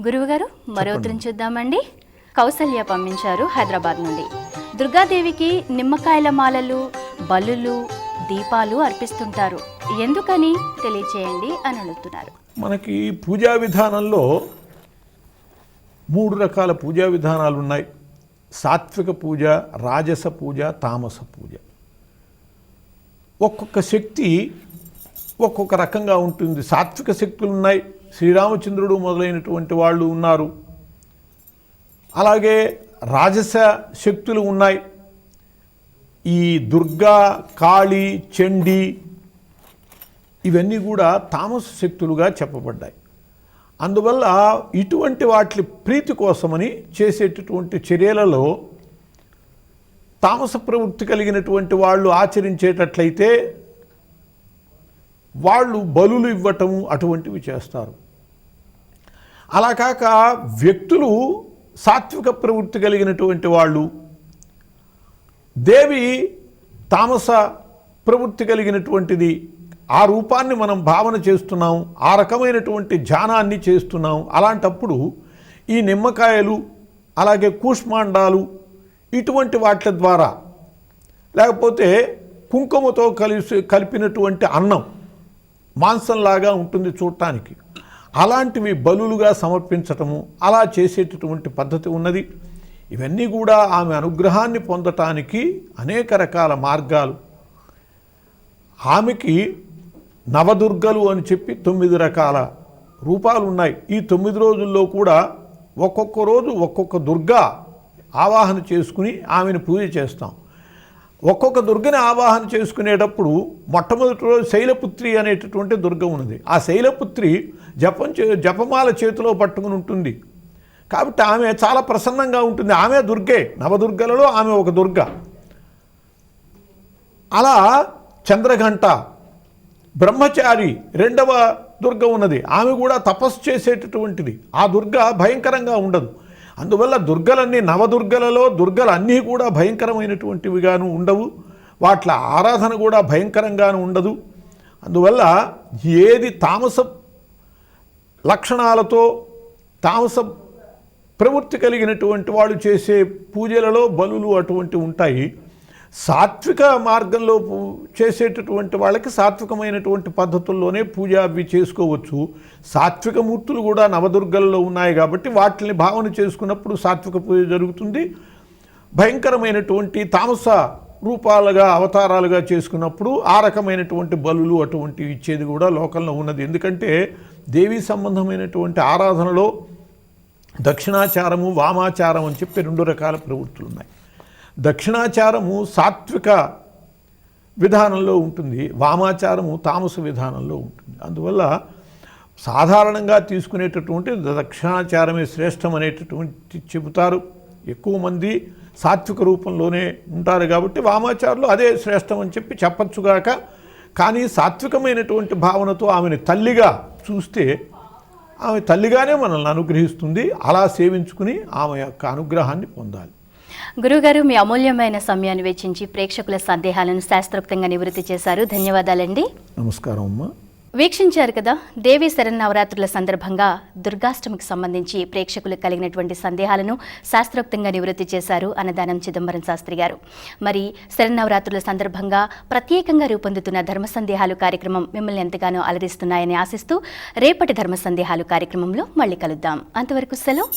గురువుగారు మరో ఉత్తరం చూద్దామండి. కౌసల్య పంపించారు హైదరాబాద్ నుండి. దుర్గాదేవికి నిమ్మకాయల మాలలు, బలులు, దీపాలు అర్పిస్తుంటారు, ఎందుకని తెలియచేయండి అని అడుగుతున్నారు. మనకి పూజా విధానంలో 3 రకాల పూజా విధానాలు ఉన్నాయి. సాత్విక పూజ, రాజస పూజ, తామస పూజ. ఒక్కొక్క శక్తి ఒక్కొక్క రకంగా ఉంటుంది. సాత్విక శక్తులు ఉన్నాయి, శ్రీరామచంద్రుడు మొదలైనటువంటి వాళ్ళు ఉన్నారు. అలాగే రాజస శక్తులు ఉన్నాయి. ఈ దుర్గా, కాళీ, చండీ ఇవన్నీ కూడా తామస శక్తులుగా చెప్పబడ్డాయి. అందువల్ల ఇటువంటి వాటి ప్రీతి కోసమని చేసేటటువంటి చర్యలలో తామస ప్రవృత్తి కలిగినటువంటి వాళ్ళు ఆచరించేటట్లయితే వాళ్ళు బలులు ఇవ్వటం అటువంటివి చేస్తారు. అలా కాక వ్యక్తులు సాత్విక ప్రవృత్తి కలిగినటువంటి వాళ్ళు, దేవి తామస ప్రవృత్తి కలిగినటువంటిది, ఆ రూపాన్ని మనం భావన చేస్తున్నాం, ఆ రకమైనటువంటి ధ్యానాన్ని చేస్తున్నాం. అలాంటప్పుడు ఈ నిమ్మకాయలు, అలాగే కూష్మాండాలు ఇటువంటి వాటి ద్వారా, లేకపోతే కుంకుమతో కలిపినటువంటి అన్నం మాంసంలాగా ఉంటుంది చూడటానికి, అలాంటివి బలులుగా సమర్పించటము, అలా చేసేటటువంటి పద్ధతి ఉన్నది. ఇవన్నీ కూడా ఆమె అనుగ్రహాన్ని పొందటానికి అనేక రకాల మార్గాలు. ఆమెకి నవదుర్గలు అని చెప్పి 9 రకాల రూపాలు ఉన్నాయి. ఈ 9 రోజుల్లో కూడా ఒక్కొక్క రోజు ఒక్కొక్క దుర్గా ఆవాహన చేసుకుని ఆమెను పూజ చేస్తాం. ఒక్కొక్క దుర్గని ఆవాహన చేసుకునేటప్పుడు మొట్టమొదటి రోజు శైలపుత్రి అనేటటువంటి దుర్గ ఉన్నది. ఆ శైలపుత్రి జపమాల చేతిలో పట్టుకుని ఉంటుంది కాబట్టి ఆమె చాలా ప్రసన్నంగా ఉంటుంది. ఆమె దుర్గే, నవదుర్గలలో ఆమె ఒక దుర్గ. అలా చంద్రఘంట, బ్రహ్మచారి రెండవ దుర్గ ఉన్నది, ఆమె కూడా తపస్సు చేసేటటువంటిది. ఆ దుర్గ భయంకరంగా ఉండదు. అందువల్ల దుర్గలన్నీ, నవదుర్గలలో దుర్గలు అన్నీ కూడా భయంకరమైనటువంటివిగాను ఉండవు, వాట్ల ఆరాధన కూడా భయంకరంగాను ఉండదు. అందువల్ల ఏది తామస లక్షణాలతో తామస ప్రవృత్తి కలిగినటువంటి వాళ్ళు చేసే పూజలలో బలులు అటువంటి ఉంటాయి. సాత్విక మార్గంలో చేసేటటువంటి వాళ్ళకి సాత్వికమైనటువంటి పద్ధతుల్లోనే పూజ అవి చేసుకోవచ్చు. సాత్విక మూర్తులు కూడా నవదుర్గలలో ఉన్నాయి కాబట్టి వాటిని భావన చేసుకున్నప్పుడు సాత్విక పూజ జరుగుతుంది. భయంకరమైనటువంటి తామస రూపాలుగా, అవతారాలుగా చేసుకున్నప్పుడు ఆ రకమైనటువంటి బలులు అటువంటివి ఇచ్చేది కూడా లోకంలో ఉన్నది. ఎందుకంటే దేవీ సంబంధమైనటువంటి ఆరాధనలో దక్షిణాచారము, వామాచారం అని చెప్పి 2 రకాల ప్రవృత్తులు ఉన్నాయి. దక్షిణాచారము సాత్విక విధానంలో ఉంటుంది, వామాచారము తామస విధానంలో ఉంటుంది. అందువల్ల సాధారణంగా తీసుకునేటటువంటి దక్షిణాచారమే శ్రేష్టం అనేటటువంటి చెబుతారు. ఎక్కువ మంది సాత్విక రూపంలోనే ఉంటారు కాబట్టి వామాచారులు అదే శ్రేష్టం అని చెప్పి చెప్పచ్చుగాక. కానీ సాత్వికమైనటువంటి భావనతో ఆమెను తల్లిగా చూస్తే ఆమె తల్లిగానే మనల్ని అనుగ్రహిస్తుంది. అలా సేవించుకుని ఆమె యొక్క అనుగ్రహాన్ని పొందాలి. గురువుగారు, మీ అమూల్యమైన సమయాన్ని వెచ్చించి ప్రేక్షకుల సందేహాలను శాస్త్రోక్తంగా నివృత్తి చేశారు. ధన్యవాదాలండి. నమస్కారం అమ్మా. వీక్షించారు కదా, దేవీ శరన్నవరాత్రుల సందర్భంగా దుర్గాష్టమికి సంబంధించి ప్రేక్షకులకు కలిగినటువంటి సందేహాలను శాస్త్రోక్తంగా నివృత్తి చేశారు అన్నదానం చిదంబరం శాస్త్రి గారు. మరి శరన్నవరాత్రుల సందర్భంగా ప్రత్యేకంగా రూపొందుతున్న ధర్మ సందేహాలు కార్యక్రమం మిమ్మల్ని ఎంతగానో అలరిస్తున్నాయని ఆశిస్తూ రేపటి ధర్మ సందేహాలు కార్యక్రమంలో మళ్ళీ కలుద్దాం. అంతవరకు సెలవు.